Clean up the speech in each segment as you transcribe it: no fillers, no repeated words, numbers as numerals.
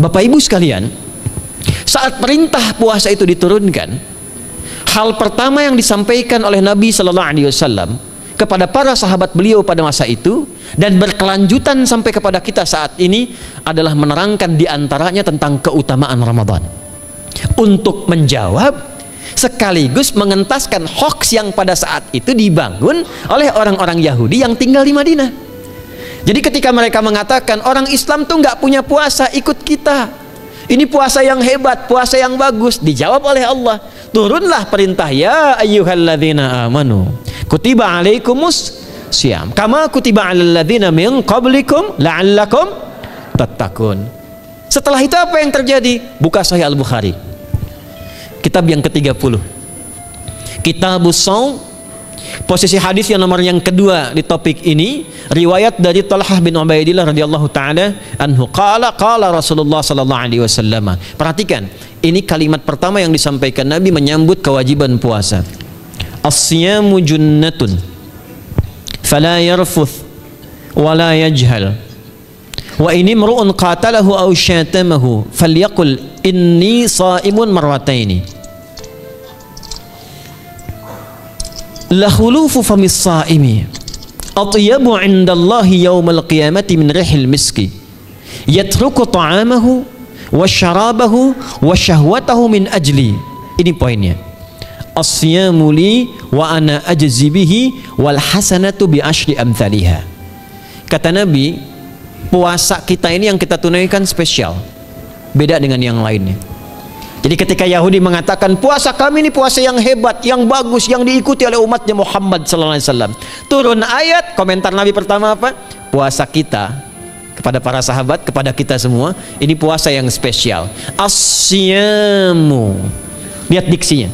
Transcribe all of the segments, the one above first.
Bapak Ibu sekalian, saat perintah puasa itu diturunkan, hal pertama yang disampaikan oleh Nabi Sallallahu Alaihi Wasallam kepada para sahabat beliau pada masa itu dan berkelanjutan sampai kepada kita saat ini adalah menerangkan diantaranya tentang keutamaan Ramadan, untuk menjawab sekaligus mengentaskan hoaks yang pada saat itu dibangun oleh orang-orang Yahudi yang tinggal di Madinah. Jadi ketika mereka mengatakan orang Islam tuh nggak punya puasa, ikut kita, ini puasa yang hebat, puasa yang bagus, dijawab oleh Allah, turunlah perintah, ya ayyuhalladzina amanu kutiba alaikumus syiyam kama kutiba alal ladzina min qablikum la'allakum tattaqun. Setelah itu apa yang terjadi? Buka Sahih Al-Bukhari, kitab yang ke-30, Kitabus Shaum, posisi hadis yang nomor yang kedua di topik ini, riwayat dari Talhah bin Ubaidillah radhiyallahu taala anhu, qala Rasulullah sallallahu alaihi wasallam. Perhatikan, ini kalimat pertama yang disampaikan Nabi menyambut kewajiban puasa. As-siyamu junnatun fala yarfuth wala yajhal wa in imru'un qatalahu aw syatamahu falyaqul inni sha'imun marwataini. La khulufu famis saimi atyabu 'indallahi yaumal qiyamati min rihil miski yatruku ta'amahu wa syarabahu wa syahwatahu min ajli. Ini poinnya. As-siyamu li wa ana ajzi bihi wal hasanatu bi asyri amthaliha. Kata Nabi, puasa kita ini yang kita tunaikan spesial, beda dengan yang lainnya. Jadi ketika Yahudi mengatakan puasa kami ini puasa yang hebat, yang bagus, yang diikuti oleh umatnya Muhammad sallallahu alaihi wasallam, turun ayat, komentar Nabi pertama apa? Puasa kita kepada para sahabat, kepada kita semua, ini puasa yang spesial. As-siyamu. Lihat diksinya.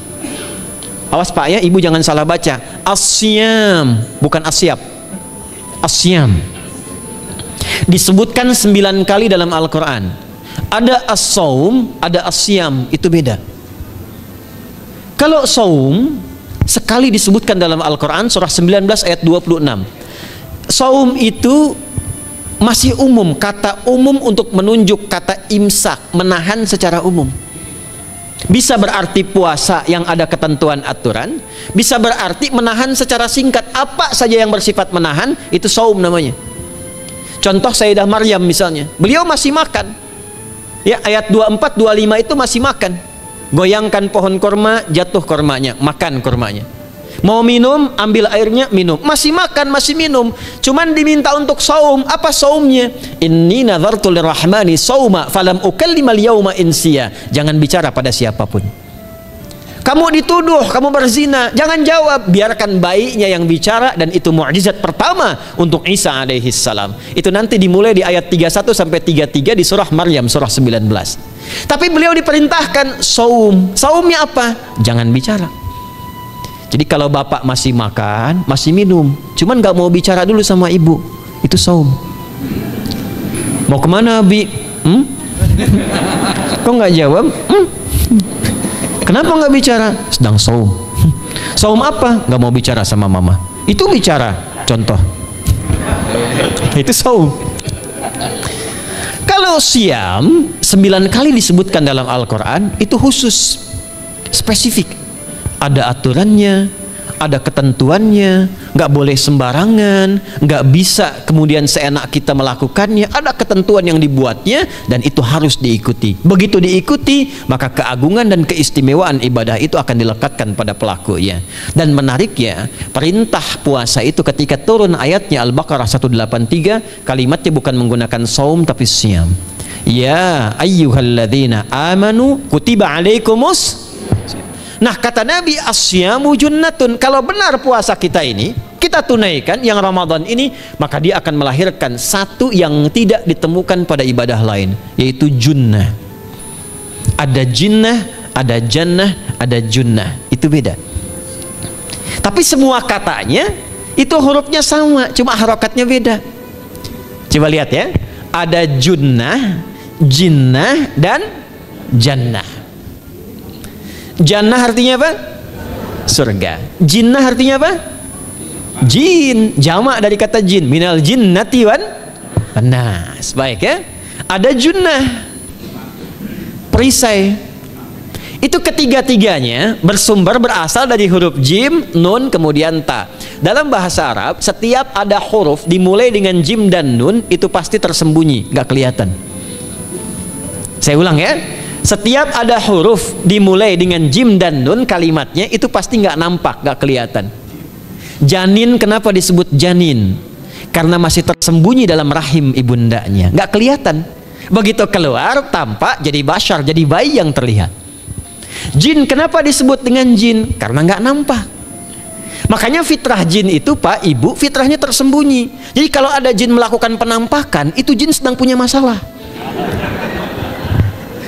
Awas Pak ya, Ibu jangan salah baca. As-siyam, bukan asyab. As-siyam. Disebutkan 9 kali dalam Al-Quran. Ada as-saum, ada as-siyam, itu beda. Kalau saum sekali disebutkan dalam Al-Quran, surah 19 ayat 26. Saum itu masih umum, kata umum untuk menunjuk kata imsak, menahan secara umum. Bisa berarti puasa yang ada ketentuan aturan, bisa berarti menahan secara singkat. Apa saja yang bersifat menahan, itu saum namanya. Contoh Sayyidah Maryam misalnya, beliau masih makan. Ya, ayat 24, 25 itu masih makan. Goyangkan pohon korma, jatuh kormanya, makan kormanya. Mau minum, ambil airnya, minum. Masih makan, masih minum. Cuman diminta untuk saum. Apa saumnya? Inni nazartu lirrahmani sauma falam ukallimal yauma insiya. Jangan bicara pada siapapun. Kamu dituduh, kamu berzina, jangan jawab, biarkan bayinya yang bicara. Dan itu mukjizat pertama untuk Isa alaihi salam. Itu nanti dimulai di ayat 31 sampai 33 di surah Maryam, surah 19. Tapi beliau diperintahkan saum. Saumnya apa? Jangan bicara. Jadi kalau bapak masih makan, masih minum, cuman nggak mau bicara dulu sama ibu, itu saum. Mau kemana Abi? Kok nggak jawab? Kenapa nggak bicara? Sedang saum. Saum apa? Nggak mau bicara sama mama. Itu bicara. Contoh. Itu saum. Kalau siam 9 kali disebutkan dalam Al-Quran, itu khusus, spesifik. Ada aturannya, ada ketentuannya, nggak boleh sembarangan, nggak bisa kemudian seenak kita melakukannya. Ada ketentuan yang dibuatnya dan itu harus diikuti. Begitu diikuti, maka keagungan dan keistimewaan ibadah itu akan dilekatkan pada pelakunya. Dan menariknya, perintah puasa itu ketika turun ayatnya Al-Baqarah 183, kalimatnya bukan menggunakan saum tapi siyam. Ya ayyuhalladzina amanu kutiba alaikumus. Nah, kata Nabi, asyamu junnatun. Kalau benar puasa kita ini kita tunaikan yang Ramadan ini, maka dia akan melahirkan satu yang tidak ditemukan pada ibadah lain, yaitu junnah. Ada jinnah, ada jannah, ada junnah. Itu beda. Tapi semua katanya itu hurufnya sama, cuma harokatnya beda. Coba lihat ya. Ada junnah, jinnah, dan jannah. Jannah artinya apa? Surga. Jinnah artinya apa? Jin. Jamak dari kata jin. Minal jinnati wan nas. Baik ya. Ada junnah. perisai. Itu ketiga-tiganya bersumber berasal dari huruf jim, nun, kemudian ta. Dalam bahasa Arab, setiap ada huruf dimulai dengan jim dan nun, itu pasti tersembunyi, nggak kelihatan. Saya ulang ya, setiap ada huruf dimulai dengan jim dan nun, kalimatnya itu pasti nggak nampak, nggak kelihatan. Janin, kenapa disebut janin? Karena masih tersembunyi dalam rahim ibundanya, nggak kelihatan. Begitu keluar, tampak jadi bashar, jadi bayi yang terlihat. Jin, kenapa disebut dengan jin? Karena nggak nampak. Makanya fitrah jin itu, Pak, Ibu, fitrahnya tersembunyi. Jadi kalau ada jin melakukan penampakan, itu jin sedang punya masalah.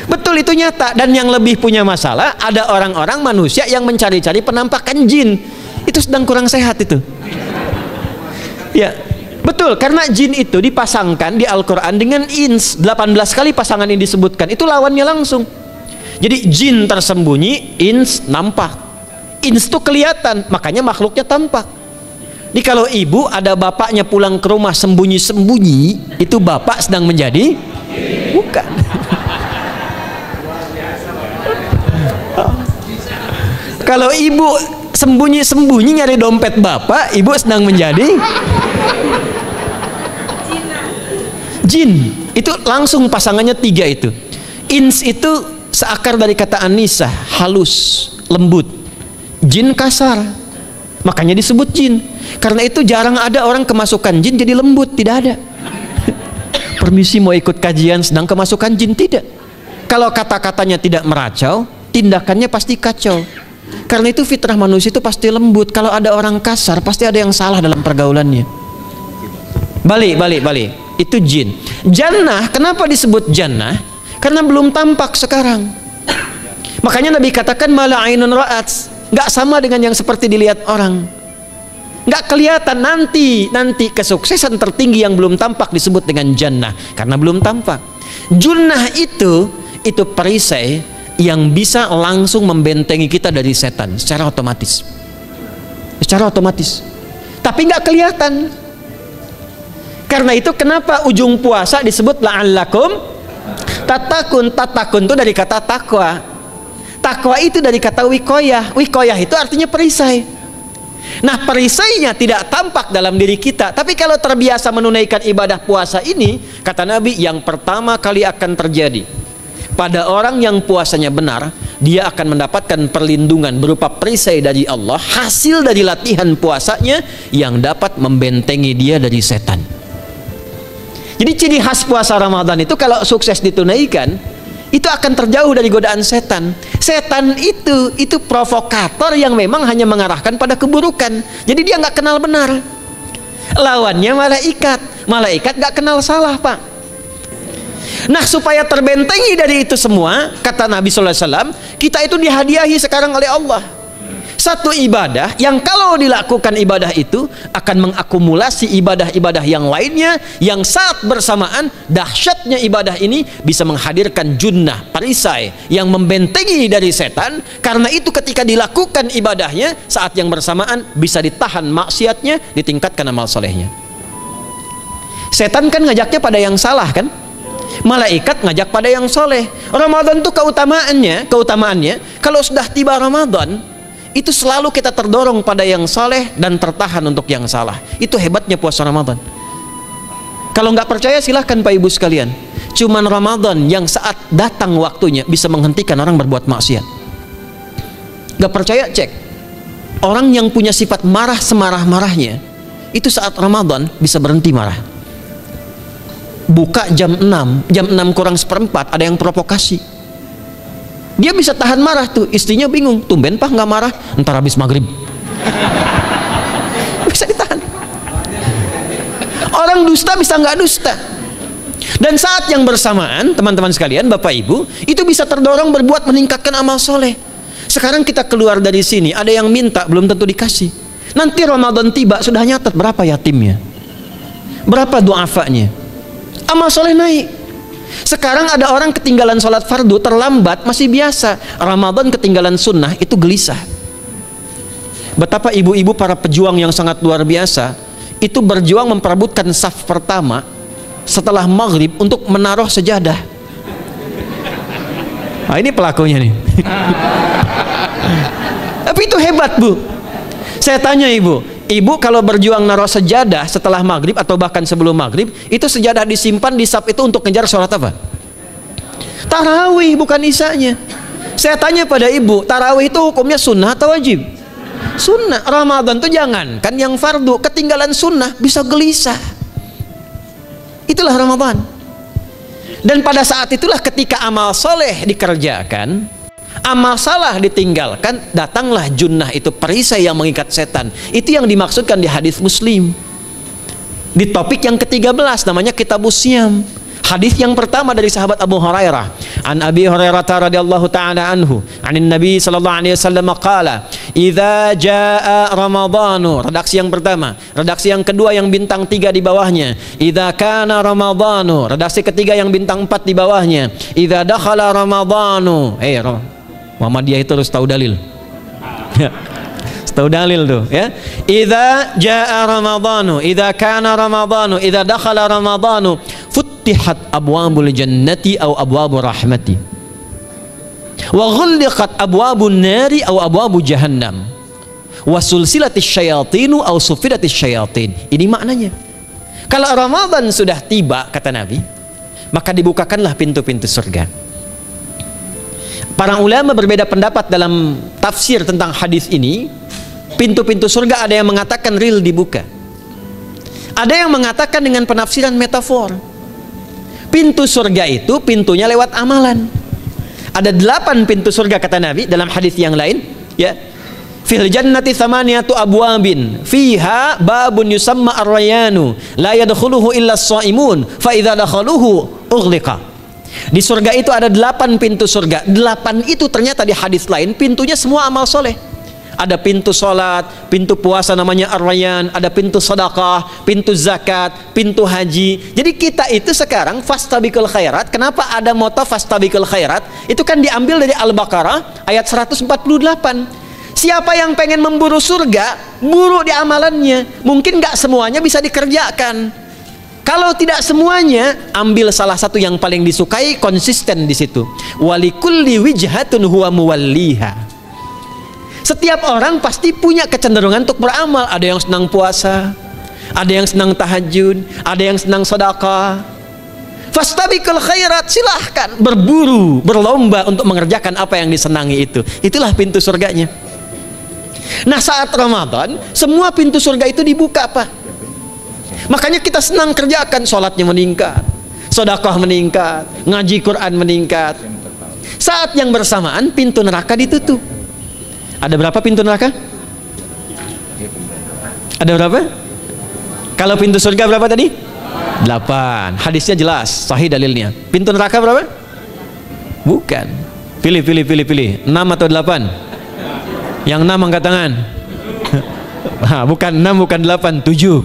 Betul, itu nyata. Dan yang lebih punya masalah, ada orang-orang manusia yang mencari-cari penampakan jin. Itu sedang kurang sehat itu. Ya, betul, karena jin itu dipasangkan di Al-Quran dengan ins. 18 kali pasangan ini disebutkan. Itu lawannya langsung. Jadi jin tersembunyi, ins nampak. Ins itu kelihatan, makanya makhluknya tampak. Jadi kalau ibu ada bapaknya pulang ke rumah sembunyi-sembunyi, itu bapak sedang menjadi bukan. Kalau ibu sembunyi-sembunyi nyari dompet bapak, ibu sedang menjadi jin. Itu langsung pasangannya 3 itu. Ins itu seakar dari kata anisah, halus, lembut. Jin kasar, makanya disebut jin. Karena itu jarang ada orang kemasukan jin jadi lembut, tidak ada. Permisi mau ikut kajian sedang kemasukan jin, tidak. Kalau kata-katanya tidak meracau, tindakannya pasti kacau. Karena itu fitrah manusia itu pasti lembut. Kalau ada orang kasar, pasti ada yang salah dalam pergaulannya. Balik. Itu jin. Jannah, kenapa disebut jannah? Karena belum tampak sekarang. Makanya Nabi katakan mala ainun ra'at, nggak sama dengan yang seperti dilihat orang. Nggak kelihatan. Nanti kesuksesan tertinggi yang belum tampak disebut dengan jannah, karena belum tampak. Junnah itu perisai yang bisa langsung membentengi kita dari setan secara otomatis. Tapi nggak kelihatan. Karena itu kenapa ujung puasa disebut la'allakum tatakun itu dari kata takwa. Takwa itu dari kata wikoyah. Wikoyah itu artinya perisai. Nah, perisainya tidak tampak dalam diri kita, tapi kalau terbiasa menunaikan ibadah puasa ini, kata Nabi, yang pertama kali akan terjadi pada orang yang puasanya benar, dia akan mendapatkan perlindungan berupa perisai dari Allah, hasil dari latihan puasanya yang dapat membentengi dia dari setan. Jadi ciri khas puasa Ramadan itu kalau sukses ditunaikan, itu akan terjauh dari godaan setan. Setan itu provokator yang memang hanya mengarahkan pada keburukan. Jadi dia nggak kenal benar. Lawannya malaikat nggak kenal salah, Pak. Nah, supaya terbentengi dari itu semua, kata Nabi SAW, kita itu dihadiahi sekarang oleh Allah satu ibadah yang kalau dilakukan ibadah itu akan mengakumulasi ibadah-ibadah yang lainnya, yang saat bersamaan dahsyatnya ibadah ini bisa menghadirkan junnah, perisai yang membentengi dari setan. Karena itu ketika dilakukan ibadahnya, saat yang bersamaan bisa ditahan maksiatnya, ditingkatkan amal solehnya. Setan kan ngajaknya pada yang salah kan, malaikat ngajak pada yang soleh. Ramadan itu keutamaannya kalau sudah tiba Ramadan itu selalu kita terdorong pada yang saleh dan tertahan untuk yang salah. Itu hebatnya puasa Ramadan. Kalau nggak percaya silahkan Pak Ibu sekalian. Cuman Ramadan yang saat datang waktunya bisa menghentikan orang berbuat maksiat. Nggak percaya cek. Orang yang punya sifat marah semarah-marahnya, itu saat Ramadan bisa berhenti marah. Buka jam 6 kurang seperempat ada yang provokasi. Dia bisa tahan marah tuh, istrinya bingung, tumben Pak nggak marah, ntar habis maghrib. Bisa ditahan. Orang dusta bisa nggak dusta. Dan saat yang bersamaan, teman-teman sekalian, Bapak Ibu, itu bisa terdorong berbuat meningkatkan amal soleh. Sekarang kita keluar dari sini, ada yang minta, belum tentu dikasih. Nanti Ramadan tiba, sudah nyatat berapa yatimnya, berapa du'afanya, amal soleh naik. Sekarang ada orang ketinggalan sholat fardu terlambat masih biasa, Ramadan ketinggalan sunnah itu gelisah. Betapa ibu-ibu para pejuang yang sangat luar biasa itu berjuang memperebutkan saf pertama setelah maghrib untuk menaruh sejadah. Nah, ini pelakunya nih. Tapi itu hebat, Bu. Saya tanya ibu kalau berjuang naruh sejadah setelah maghrib atau bahkan sebelum maghrib, itu sejadah disimpan di saf itu untuk ngejar sholat apa? Tarawih, bukan isanya. Saya tanya pada ibu, tarawih itu hukumnya sunnah atau wajib? Sunnah. Ramadan tuh jangan kan yang fardu, ketinggalan sunnah bisa gelisah. Itulah Ramadan. Dan pada saat itulah ketika amal soleh dikerjakan, amal salah ditinggalkan, datanglah junnah, itu perisai yang mengikat setan. Itu yang dimaksudkan di hadis Muslim. Di topik yang ke-13 namanya Kitabus Syam. Hadis yang pertama dari sahabat Abu Hurairah. An Abi Hurairah radhiyallahu taala anhu, anin Nabi sallallahu alaihi wasallam qala, "Idza jaa Ramadhanu." Redaksi yang pertama. Redaksi yang kedua yang bintang 3 di bawahnya, "Idza kana Ramadhanu." Redaksi ketiga yang bintang 4 di bawahnya, "Idza dakhala Ramadhanu." Muhammadiyah itu harus tahu dalil. Tahu dalil tuh ya. Idza jaa Ramadhanu, idza kana Ramadhanu, idza dakhala Ramadhanu, futtihat abwabul jannati aw abwabur rahmati. Wa ghulliqat abwabun nari aw abwabu jahannam. Wa sulsilatis syayatinu aw sufidatis syayatin. Ini maknanya. Kalau Ramadan sudah tiba, kata Nabi, maka dibukakanlah pintu-pintu surga. Para ulama berbeda pendapat dalam tafsir tentang hadis ini. Pintu-pintu surga ada yang mengatakan real dibuka, ada yang mengatakan dengan penafsiran metafor. Pintu surga itu pintunya lewat amalan. Ada 8 pintu surga kata Nabi dalam hadis yang lain, ya. Fil jannati thamaniyatu abwabin fiha babun yusamma ar-rayanu la yadkhuluhu illa as-shaimun fa idza dakhaluhu ughliqa. Di surga itu ada 8 pintu surga. 8 itu ternyata di hadis lain pintunya semua amal soleh. Ada pintu sholat, pintu puasa namanya ar-rayyan, ada pintu sedekah, pintu zakat, pintu haji. Jadi kita itu sekarang fastabiqul khairat. Kenapa ada moto fastabiqul khairat? Itu kan diambil dari Al-Baqarah ayat 148. Siapa yang pengen memburu surga, buru di amalannya. Mungkin nggak semuanya bisa dikerjakan. Kalau tidak semuanya, ambil salah satu yang paling disukai, konsisten di situ. Walikulli wijhatun huwa muwalliha. Setiap orang pasti punya kecenderungan untuk beramal. Ada yang senang puasa, ada yang senang tahajud, ada yang senang sedekah. Fastabiqul khairat, silahkan berburu, berlomba untuk mengerjakan apa yang disenangi itu. Itulah pintu surganya. Nah, saat Ramadan, semua pintu surga itu dibuka, Pak. Makanya kita senang kerjakan, sholatnya meningkat, sedekah meningkat, ngaji Quran meningkat. Saat yang bersamaan pintu neraka ditutup. Ada berapa pintu neraka? Ada berapa? Kalau pintu surga berapa tadi? 8. Hadisnya jelas, sahih dalilnya. Pintu neraka berapa? Bukan. Pilih. 6 atau 8? Yang 6 angkat tangan. Bukan 6, bukan 8, 7.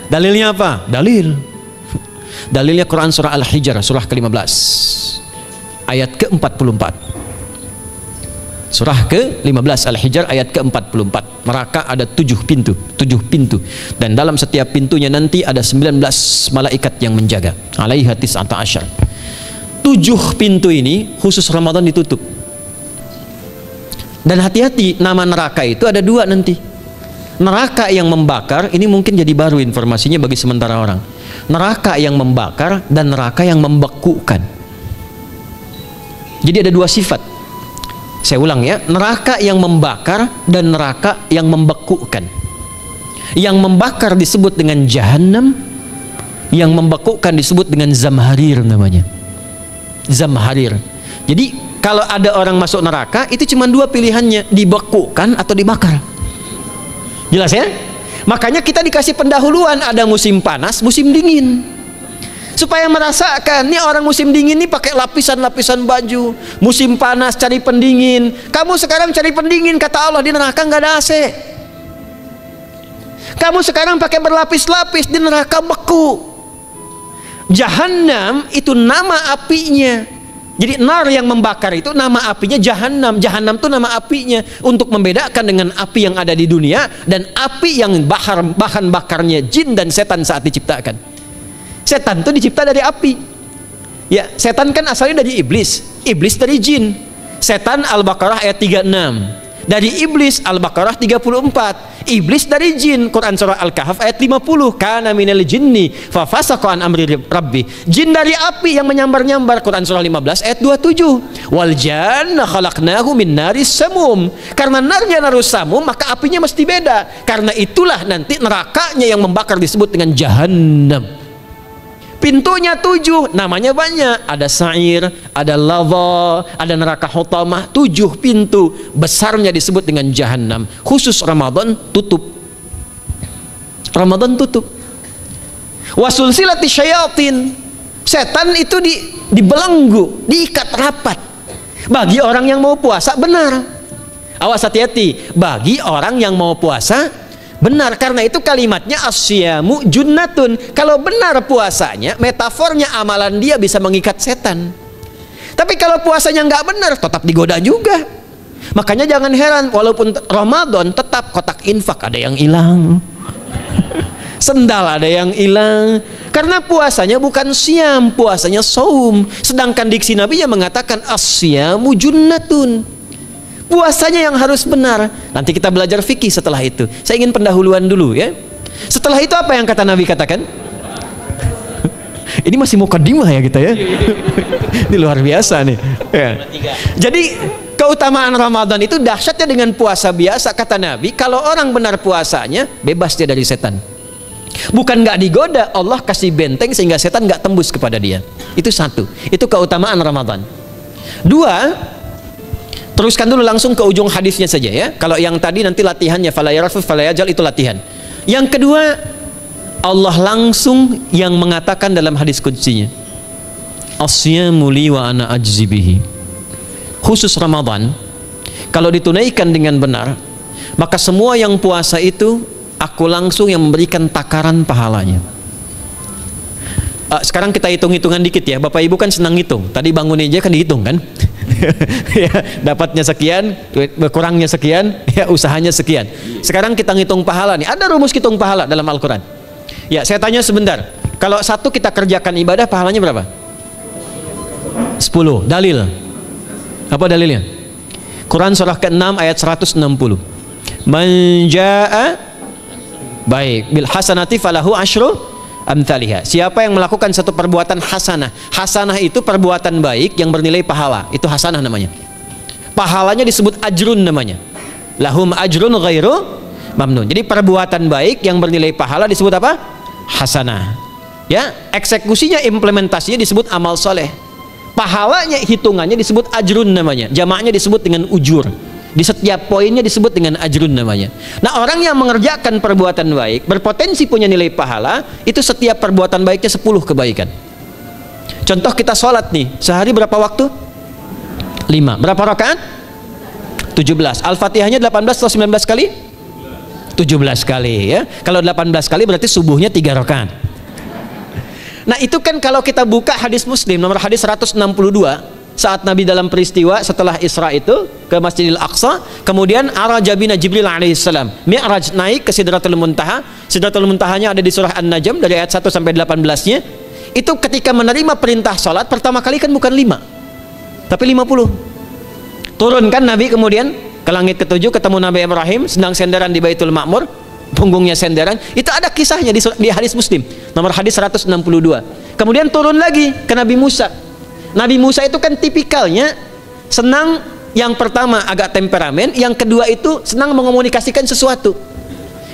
Dalilnya apa? Dalilnya Quran surah Al-Hijr, surah ke-15 ayat ke-44. Surah ke-15 Al-Hijr ayat ke-44. Neraka ada 7 pintu. Dan dalam setiap pintunya nanti ada 19 malaikat yang menjaga. Alaiha tis'ata asyar. 7 pintu ini khusus Ramadan ditutup. Dan hati-hati, nama neraka itu ada 2 nanti. Neraka yang membakar, ini mungkin jadi baru informasinya bagi sementara orang. Neraka yang membakar dan neraka yang membekukan. Jadi ada 2 sifat. Saya ulang ya, neraka yang membakar dan neraka yang membekukan. Yang membakar disebut dengan Jahannam, yang membekukan disebut dengan Zamharir namanya. Zamharir. Jadi kalau ada orang masuk neraka, itu cuma 2 pilihannya, dibekukan atau dibakar. Jelas ya? Makanya kita dikasih pendahuluan, ada musim panas, musim dingin. Supaya merasakan, nih orang musim dingin nih pakai lapisan-lapisan baju, musim panas cari pendingin. Kamu sekarang cari pendingin, kata Allah, di neraka nggak ada AC. Kamu sekarang pakai berlapis-lapis, di neraka beku. Jahannam itu nama apinya. Jadi nar yang membakar itu nama apinya Jahannam. Jahannam itu nama apinya untuk membedakan dengan api yang ada di dunia dan api yang bahan bakarnya jin dan setan saat diciptakan. Setan itu dicipta dari api. Ya, setan kan asalnya dari iblis. iblis dari jin. Setan Al-Baqarah ayat 36. Dari iblis Al-Baqarah 34. Iblis dari jin, Quran surah Al-Kahf ayat 50. Kana minal jinni fa fasaqa an amri rabbi. Jin dari api yang menyambar-nyambar, Quran surah 15 ayat 27. Wal janna khalaqnahu min naris samum. Karena narnya narus samum, maka apinya mesti beda. Karena itulah nanti nerakanya yang membakar disebut dengan Jahannam. Pintunya 7, namanya banyak. Ada sa'ir, ada lava, ada neraka hutamah. 7 pintu, besarnya disebut dengan Jahannam. Khusus Ramadan tutup. Ramadan tutup. Wasulsilati syayatin. Setan itu dibelenggu, diikat rapat. Bagi orang yang mau puasa benar. Awas, hati-hati. Bagi orang yang mau puasa benar, karena itu kalimatnya asyamu junnatun. Kalau benar puasanya, metafornya amalan dia bisa mengikat setan. Tapi kalau puasanya nggak benar, tetap digoda juga. Makanya jangan heran, walaupun Ramadan tetap kotak infak ada yang hilang, sendal ada yang hilang, karena puasanya bukan siam, puasanya saum. Sedangkan diksi Nabi yang mengatakan asyamu junnatun. Puasanya yang harus benar. Nanti kita belajar fikih setelah itu. Saya ingin pendahuluan dulu ya. Setelah itu apa yang kata Nabi katakan? Ini masih mukadimah ya kita ya. Ini luar biasa nih ya. Jadi keutamaan Ramadan itu dahsyatnya dengan puasa biasa. Kata Nabi, kalau orang benar puasanya, bebas dia dari setan. Bukan nggak digoda, Allah kasih benteng sehingga setan nggak tembus kepada dia. Itu satu. Itu keutamaan Ramadan. Dua, teruskan dulu langsung ke ujung hadisnya saja ya. Kalau yang tadi nanti latihannya fala yarfu fala yajal, itu latihan. Yang kedua, Allah langsung yang mengatakan dalam hadis qudsinya, asyamu li wa ana ajzi bihi. Khusus Ramadan, kalau ditunaikan dengan benar, maka semua yang puasa itu aku langsung yang memberikan takaran pahalanya. Sekarang kita hitung-hitungan dikit ya. Bapak Ibu kan senang hitung. Tadi bangun aja kan dihitung kan. Ya, dapatnya sekian, berkurangnya sekian, ya usahanya sekian. Sekarang kita ngitung pahala nih. Ada rumus hitung pahala dalam Al-Quran. Ya, saya tanya sebentar. Kalau satu kita kerjakan ibadah, pahalanya berapa? 10. Dalil. Apa dalilnya? Quran surah ke-6 ayat 160. Man jaa baik bil hasanati falahu asyru amthaliha. Siapa yang melakukan satu perbuatan hasanah. Hasanah itu perbuatan baik yang bernilai pahala. Itu hasanah namanya. Pahalanya disebut ajrun namanya. Lahum ajrun ghairu mamnun. Jadi perbuatan baik yang bernilai pahala disebut apa? Hasanah. Ya, eksekusinya, implementasinya disebut amal soleh. Pahalanya, hitungannya disebut ajrun namanya. Jamaknya disebut dengan ujur. Di setiap poinnya disebut dengan ajrun namanya. Nah, orang yang mengerjakan perbuatan baik berpotensi punya nilai pahala, itu setiap perbuatan baiknya 10 kebaikan. Contoh kita sholat nih, sehari berapa waktu? 5. Berapa rakaat? 17. Al-Fatihahnya 18 atau 19 kali? 17 kali ya. Kalau 18 kali berarti subuhnya 3 rakaat. Nah, itu kan kalau kita buka hadis Muslim nomor hadis 162, saat Nabi dalam peristiwa setelah Isra itu ke Masjidil Aqsa, kemudian araja bina Jibril alaihissalam, mi'raj, naik ke Sidratul Muntaha. Sidratul Muntahanya ada di surah An-Najm dari ayat 1 sampai 18-nya. Itu ketika menerima perintah sholat pertama kali kan bukan 5 tapi 50. Turunkan Nabi kemudian ke langit ke-7, ketemu Nabi Ibrahim sedang senderan di Baitul Ma'mur, punggungnya senderan. Itu ada kisahnya di hadis Muslim nomor hadis 162. Kemudian turun lagi ke Nabi Musa. Nabi Musa itu kan tipikalnya senang, yang pertama agak temperamen, yang kedua itu senang mengomunikasikan sesuatu.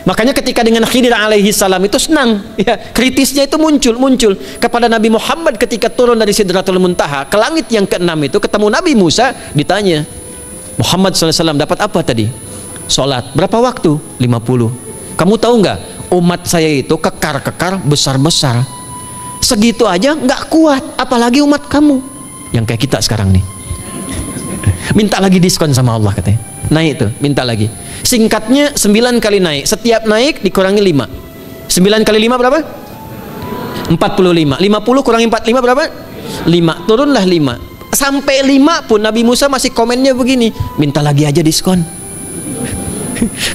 Makanya ketika dengan Khidir alaihi salam itu senang ya, kritisnya itu muncul kepada Nabi Muhammad ketika turun dari Sidratul Muntaha ke langit yang ke-6 itu ketemu Nabi Musa, ditanya, Muhammad SAW dapat apa tadi? Sholat. Berapa waktu? 50. Kamu tahu nggak, umat saya itu kekar-kekar besar-besar, segitu aja nggak kuat, apalagi umat kamu yang kayak kita sekarang nih. Minta lagi diskon sama Allah katanya. Naik tuh, minta lagi. Singkatnya 9 kali naik. Setiap naik dikurangi 5. 9 kali 5 berapa? 45. 50 kurangi 45 berapa? 5. Turunlah 5. Sampai 5 pun Nabi Musa masih komennya begini, minta lagi aja diskon.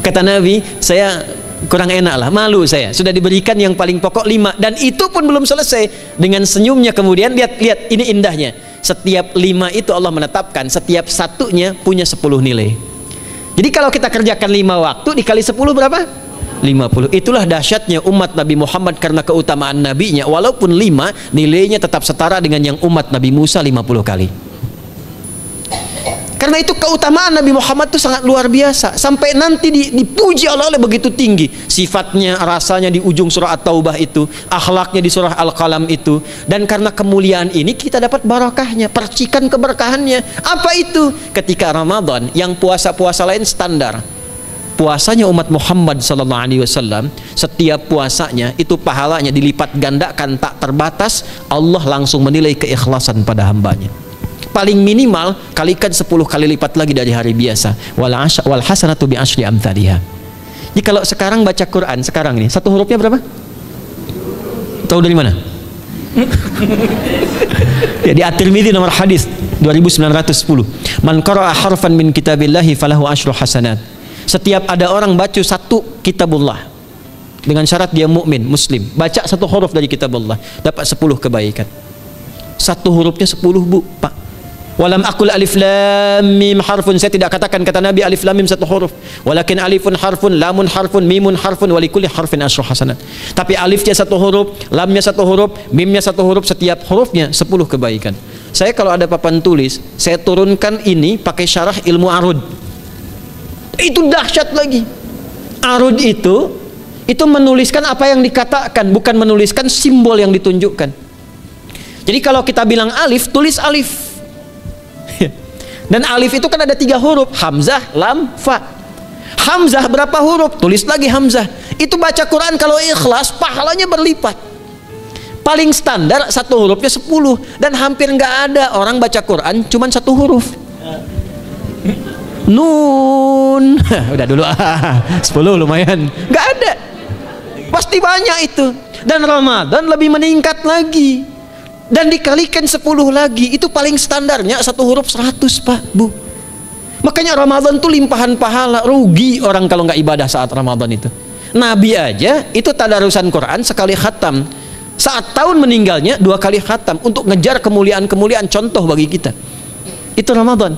Kata Nabi, saya kurang enak lah, malu saya. Sudah diberikan yang paling pokok 5 dan itu pun belum selesai. Dengan senyumnya kemudian lihat ini indahnya. Setiap 5 itu Allah menetapkan setiap satunya punya 10 nilai. Jadi kalau kita kerjakan 5 waktu dikali 10 berapa? 50. Itulah dahsyatnya umat Nabi Muhammad karena keutamaan nabinya. Walaupun 5 nilainya tetap setara dengan yang umat Nabi Musa 50 kali. Karena itu keutamaan Nabi Muhammad itu sangat luar biasa. Sampai nanti dipuji Allah begitu tinggi. Sifatnya, rasanya di ujung surah At-Taubah itu. Akhlaknya di surah Al-Qalam itu. Dan karena kemuliaan ini kita dapat barakahnya. Percikan keberkahannya. Apa itu? Ketika Ramadan yang puasa-puasa lain standar. Puasanya umat Muhammad SAW, setiap puasanya itu pahalanya dilipat gandakan tak terbatas. Allah langsung menilai keikhlasan pada hambanya. Paling minimal kalikan 10 kali lipat lagi dari hari biasa. Wal hasanatu bi asyri amthaliha. Jadi kalau sekarang baca Quran sekarang ini satu hurufnya berapa? Tahu dari mana? Ya, di At-Tirmidzi nomor hadis 2910. Man qara'a harfan min kitabillahi falahu asyru hasanat. Setiap ada orang baca satu kitabullah dengan syarat dia mukmin, muslim, baca satu huruf dari kitabullah dapat 10 kebaikan. Satu hurufnya 10, Bu, Pak. Walam aqul alif lam mim harfun, saya tidak katakan kata Nabi alif lam mim satu huruf, walakin alifun harfun, lamun harfun, mimun harfun, walikulli harfin asyru hasanat. Tapi alifnya satu huruf, lamnya satu huruf, mimnya satu huruf, setiap hurufnya 10 kebaikan. Saya kalau ada papan tulis, saya turunkan ini pakai syarah ilmu arud. Itu dahsyat lagi. Arud itu menuliskan apa yang dikatakan, bukan menuliskan simbol yang ditunjukkan. Jadi kalau kita bilang alif, tulis alif. Dan alif itu kan ada 3 huruf, hamzah, lam, fa. Hamzah berapa huruf? Tulis lagi hamzah. Itu baca Quran kalau ikhlas pahalanya berlipat. Paling standar satu hurufnya 10 dan hampir nggak ada orang baca Quran cuman satu huruf. Nun. Udah dulu 10 lumayan. Nggak ada. Pasti banyak itu. Dan Ramadan lebih meningkat lagi. Dan dikalikan 10 lagi, itu paling standarnya satu huruf 100, Pak, Bu. Makanya Ramadan tuh limpahan pahala. Rugi orang kalau nggak ibadah saat Ramadan itu. Nabi aja itu tadarusan Quran sekali khatam. Saat tahun meninggalnya 2 kali khatam untuk ngejar kemuliaan-kemuliaan, contoh bagi kita. Itu Ramadan.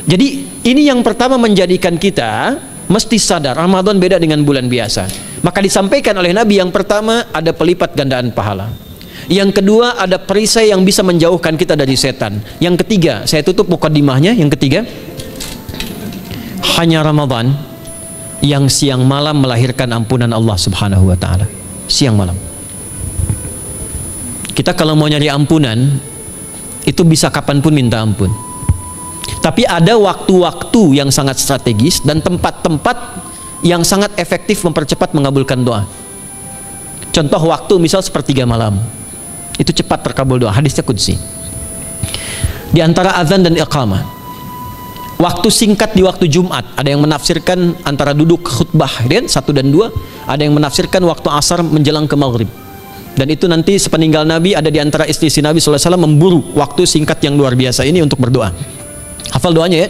Jadi ini yang pertama menjadikan kita mesti sadar Ramadan beda dengan bulan biasa. Maka disampaikan oleh Nabi yang pertama ada pelipat gandaan pahala. Yang kedua ada perisai yang bisa menjauhkan kita dari setan. Yang ketiga, saya tutup mukadimahnya, yang ketiga, hanya Ramadan yang siang malam melahirkan ampunan Allah Subhanahu wa taala. Siang malam. Kita kalau mau nyari ampunan itu bisa kapanpun minta ampun. Tapi ada waktu-waktu yang sangat strategis dan tempat-tempat yang sangat efektif mempercepat mengabulkan doa. Contoh waktu misal sepertiga malam. Itu cepat terkabul doa, hadisnya qudsi. Di antara azan dan iqamah, waktu singkat di waktu Jumat, ada yang menafsirkan antara duduk khutbah 1 dan 2, ada yang menafsirkan waktu asar menjelang ke maghrib. Dan itu nanti sepeninggal Nabi ada di antara istri Nabi SAW memburu waktu singkat yang luar biasa ini untuk berdoa. Hafal doanya ya.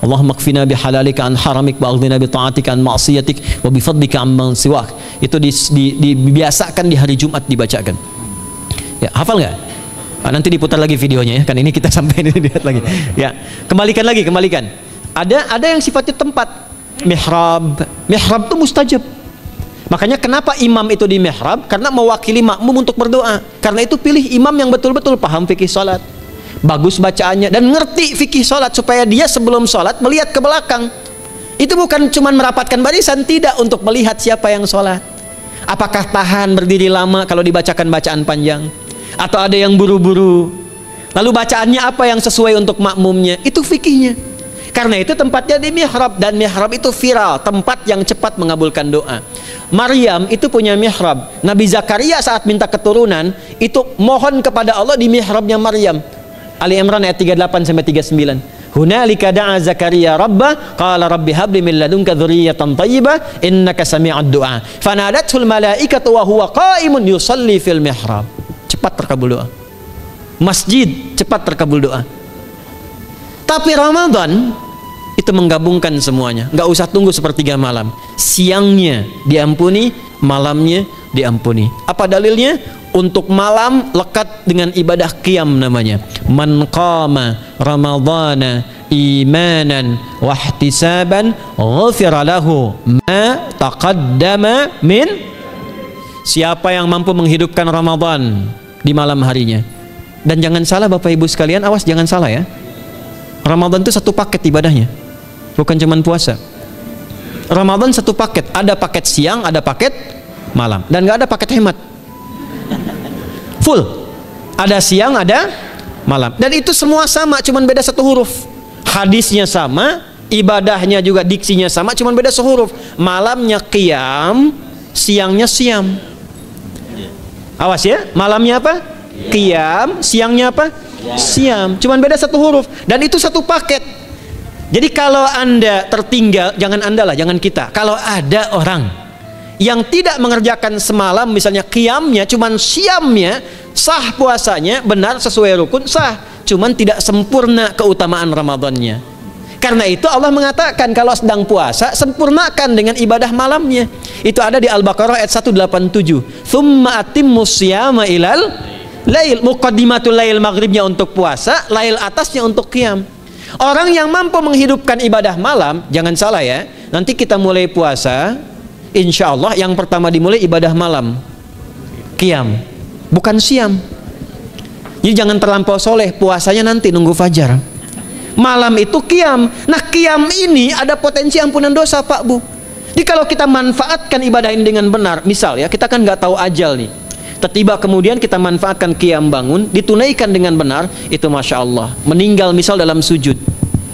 Allahumma kfina bihalalika an haramik wa aghdina bi ta'atika an ma'siyatik wa bi fadlika amman siwak. Itu dibiasakan di hari Jumat dibacakan. Ya, hafal nggak? Nah, nanti diputar lagi videonya ya. Kan ini kita sampai ini lihat lagi. Ya, kembalikan. Ada yang sifatnya tempat. Mihrab itu mustajab. Makanya kenapa imam itu di mihrab? Karena mewakili makmum untuk berdoa. Karena itu pilih imam yang betul-betul paham fikih salat, bagus bacaannya dan ngerti fikih salat supaya dia sebelum salat melihat ke belakang. Itu bukan cuma merapatkan barisan, tidak, untuk melihat siapa yang salat. Apakah tahan berdiri lama kalau dibacakan bacaan panjang? Atau ada yang buru-buru? Lalu bacaannya apa yang sesuai untuk makmumnya? Itu fikihnya. Karena itu tempatnya di mihrab, dan mihrab itu viral, tempat yang cepat mengabulkan doa. Maryam itu punya mihrab. Nabi Zakaria saat minta keturunan itu mohon kepada Allah di mihrabnya Maryam. Ali Imran ayat 38 sampai 39. Hunalika da'a Zakaria rabbah qala rabbi habli min ladunka dzurriyyatan thayyibah innaka sami'ud du'a. Fanadatul malaikatu wa huwa qa'imun yusalli fil mihrab. Cepat terkabul doa. Masjid cepat terkabul doa. Tapi Ramadan Itu menggabungkan semuanya, nggak usah tunggu sepertiga malam. Siangnya diampuni, malamnya diampuni. Apa dalilnya? Untuk malam lekat dengan ibadah qiyam namanya. Man qama ramadhana imanan wahtisaban ghufira lahu ma taqaddama min. Siapa yang mampu menghidupkan Ramadan di malam harinya. Dan jangan salah Bapak Ibu sekalian, awas jangan salah ya. Ramadan itu satu paket ibadahnya, bukan cuma puasa. Ramadan satu paket, ada paket siang, ada paket malam, dan nggak ada paket hemat. Full, ada siang, ada malam, dan itu semua sama, cuma beda satu huruf. Hadisnya sama, ibadahnya juga diksinya sama, cuma beda sehuruf. Malamnya qiyam, siangnya siam. Awas ya, malamnya apa? Qiyam, siangnya apa? Siam, cuman beda satu huruf, dan itu satu paket. Jadi kalau Anda tertinggal, jangan Anda lah, jangan kita. Kalau ada orang yang tidak mengerjakan semalam, misalnya qiyamnya, cuman siamnya, sah puasanya, benar sesuai rukun, sah, cuman tidak sempurna keutamaan Ramadannya. Karena itu Allah mengatakan kalau sedang puasa, sempurnakan dengan ibadah malamnya. Itu ada di Al-Baqarah ayat 187. Tsumma atimmus siyama ilal lail, muqaddimatul lail, maghribnya untuk puasa, lail atasnya untuk qiyam. Orang yang mampu menghidupkan ibadah malam, jangan salah ya, nanti kita mulai puasa, insya Allah yang pertama dimulai ibadah malam, qiyam, bukan siam. Jadi jangan terlampau soleh, puasanya nanti nunggu fajar. Malam itu qiyam. Nah qiyam ini ada potensi ampunan dosa Pak Bu. Jadi kalau kita manfaatkan ibadah ini dengan benar, misal ya, kita kan nggak tahu ajal nih, tiba kemudian kita manfaatkan qiyam bangun, ditunaikan dengan benar, itu Masya Allah, meninggal misal dalam sujud,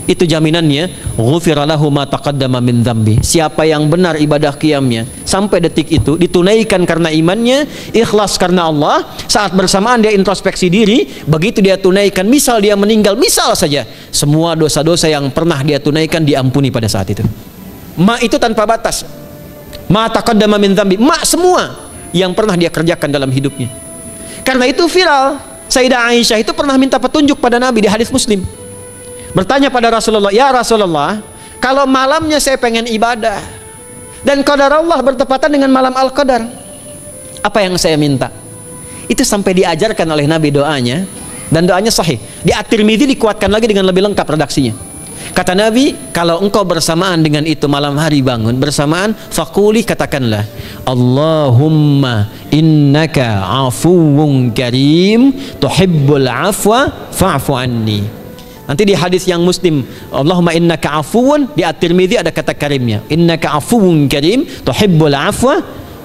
itu jaminannya ghufira lahu ma taqaddama min dzambi. Siapa yang benar ibadah qiyamnya sampai detik itu, ditunaikan karena imannya, ikhlas karena Allah, saat bersamaan dia introspeksi diri, begitu dia tunaikan, misal dia meninggal, misal saja, semua dosa-dosa yang pernah dia tunaikan diampuni pada saat itu. Ma itu tanpa batas, ma taqaddama min dzambi, ma semua yang pernah dia kerjakan dalam hidupnya. Karena itu viral, Sayyidah Aisyah itu pernah minta petunjuk pada Nabi di hadis Muslim, bertanya pada Rasulullah, ya Rasulullah, kalau malamnya saya pengen ibadah dan qadar Allah bertepatan dengan malam Al-Qadar, apa yang saya minta? Itu sampai diajarkan oleh Nabi doanya, dan doanya sahih. Di At-Tirmidzi dikuatkan lagi dengan lebih lengkap redaksinya. Kata Nabi, kalau engkau bersamaan dengan itu malam hari bangun bersamaan, faquli, katakanlah, Allahumma innaka afuwun karim tuhibbul afwa fa'fu anni. Nanti di hadis yang Muslim, Allahumma innaka afuwun, di At-Tirmidzi ada kata karimnya, innaka afuwun karim tuhibbul afwa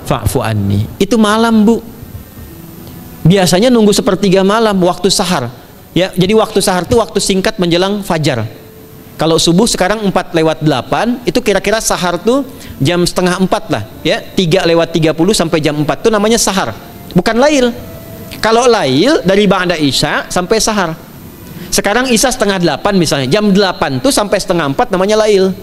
fa'fu anni. Itu malam Bu. Biasanya nunggu sepertiga malam, waktu sahar ya. Jadi waktu sahar itu waktu singkat menjelang fajar. Kalau subuh sekarang 4:08, itu kira-kira sahar tuh jam setengah 4 lah ya, 3:30 sampai jam 4 itu namanya sahar, bukan lail. Kalau lail dari ba'da isya sampai sahar. Sekarang isya setengah 8 misalnya, jam 8 tuh sampai setengah 4 namanya lail.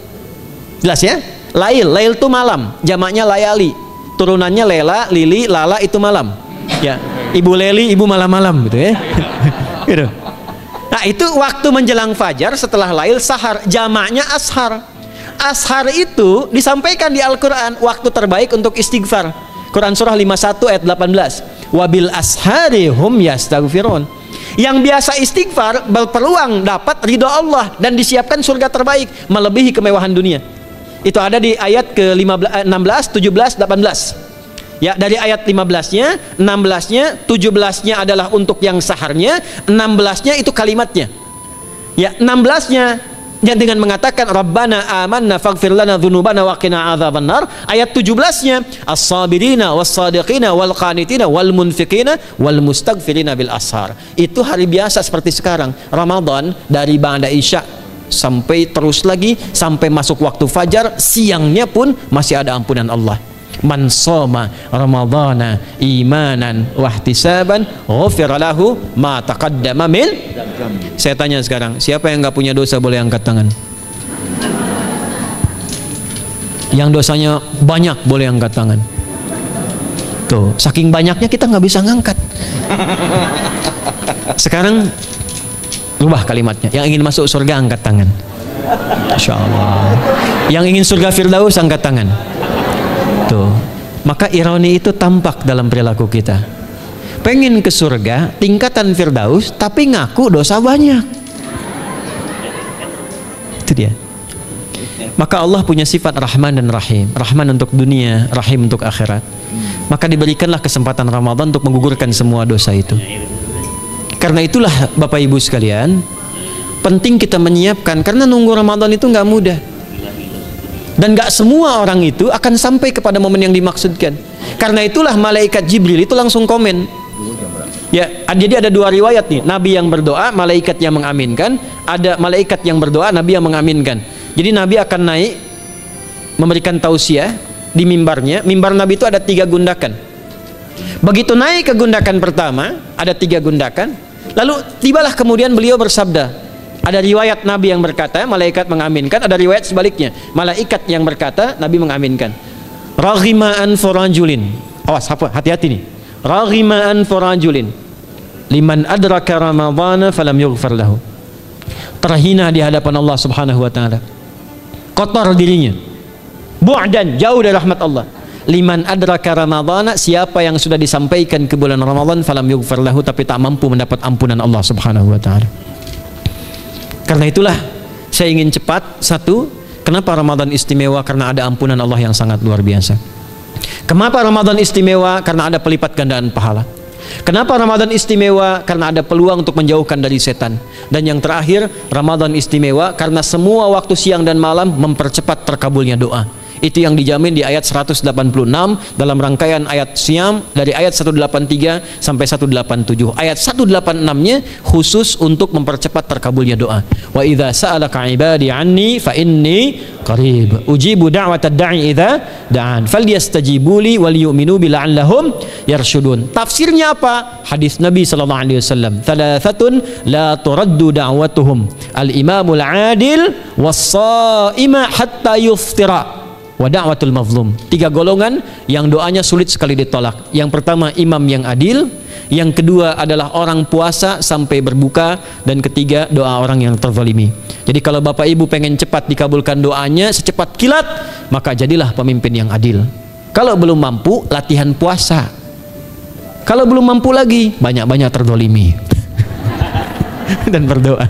Jelas ya? Lail tuh malam, jamaknya layali, turunannya lela, lili, lala, itu malam ya. Ibu leli, ibu malam-malam gitu ya. Gitu. Nah itu waktu menjelang fajar, setelah lail, sahar, jamaknya ashar. Ashar itu disampaikan di Al-Quran, waktu terbaik untuk istighfar. Quran surah 51 ayat 18, wabil ashari hum yastaghfirun. Yang biasa istighfar berpeluang dapat ridho Allah dan disiapkan surga terbaik melebihi kemewahan dunia. Itu ada di ayat ke-16, 17, 18 ya. Dari ayat 15-nya, 16-nya, 17-nya adalah untuk yang saharnya, 16-nya itu kalimatnya ya. 16-nya yang dengan mengatakan Rabbana amanna faghfir lana dzunubana wa qina adzabannar. Ayat 17-nya as-sabirina was-sadiqina wal qanitina wal munfiqina wal mustaghfirina bil ashar. Itu hari biasa seperti sekarang Ramadan, dari ba'da isya sampai terus lagi sampai masuk waktu fajar, siangnya pun masih ada ampunan Allah. Man shoma ramadhana imanan wahtisaban ghufira lahu ma taqaddama min. Saya tanya sekarang, siapa yang nggak punya dosa boleh angkat tangan? Yang dosanya banyak boleh angkat tangan. Tuh, saking banyaknya kita nggak bisa ngangkat. Sekarang rubah kalimatnya, yang ingin masuk surga angkat tangan. Masya Allah. Yang ingin surga Firdaus angkat tangan. Tuh. Maka ironi itu tampak dalam perilaku kita. Pengen ke surga, tingkatan Firdaus, tapi ngaku dosa banyak. Itu dia. Maka Allah punya sifat Rahman dan Rahim. Rahman untuk dunia, Rahim untuk akhirat. Maka diberikanlah kesempatan Ramadan untuk menggugurkan semua dosa itu. Karena itulah Bapak Ibu sekalian, penting kita menyiapkan, karena nunggu Ramadan itu nggak mudah. Dan nggak semua orang itu akan sampai kepada momen yang dimaksudkan. Karena itulah malaikat Jibril itu langsung komen. Ya, jadi ada dua riwayat nih, Nabi yang berdoa, malaikat yang mengaminkan. Ada malaikat yang berdoa, Nabi yang mengaminkan. Jadi Nabi akan naik memberikan tausiah di mimbarnya. Mimbar Nabi itu ada 3 gundakan. Begitu naik ke gundakan pertama, ada 3 gundakan. Lalu tibalah kemudian beliau bersabda. Ada riwayat Nabi yang berkata, malaikat mengaminkan. Ada riwayat sebaliknya, malaikat yang berkata, Nabi mengaminkan. Raghima'an forajulin. Awas, hati-hati nih. Raghima'an forajulin. Liman adraka Ramadhana falam yughfar lahu. Terhina di hadapan Allah Subhanahu wa taala. Kotor dirinya. Bu'dan, jauh dari rahmat Allah. Liman adraka Ramadhana, siapa yang sudah disampaikan ke bulan Ramadan falam yughfar lahu, tapi tak mampu mendapat ampunan Allah Subhanahu wa taala. Karena itulah saya ingin cepat. Satu, kenapa Ramadan istimewa? Karena ada ampunan Allah yang sangat luar biasa. Kenapa Ramadan istimewa? Karena ada pelipat gandaan pahala. Kenapa Ramadan istimewa? Karena ada peluang untuk menjauhkan dari setan. Dan yang terakhir, Ramadan istimewa karena semua waktu siang dan malam mempercepat terkabulnya doa. Itu yang dijamin di ayat 186 dalam rangkaian ayat Syam dari ayat 183 sampai 187. Ayat 186-nya khusus untuk mempercepat terkabulnya doa. Wa idza sa'alaka 'ibadi 'anni fa inni qarib ujibu da'watad da'i idza da'an falyastajibu li wal yu'minu bi la'allahum yarshudun. Tafsirnya apa? Hadis Nabi sallallahu alaihi wasallam, "Thalathatun la turaddu da'watuhum al-imamul 'adil was-sha'ima hatta yuftira." Wa da'watul mazlum. 3 golongan yang doanya sulit sekali ditolak. Yang pertama, imam yang adil. Yang kedua adalah orang puasa sampai berbuka. Dan ketiga, doa orang yang terzalimi. Jadi kalau Bapak Ibu pengen cepat dikabulkan doanya secepat kilat, maka jadilah pemimpin yang adil. Kalau belum mampu, latihan puasa. Kalau belum mampu lagi, banyak-banyak terzalimi dan berdoa.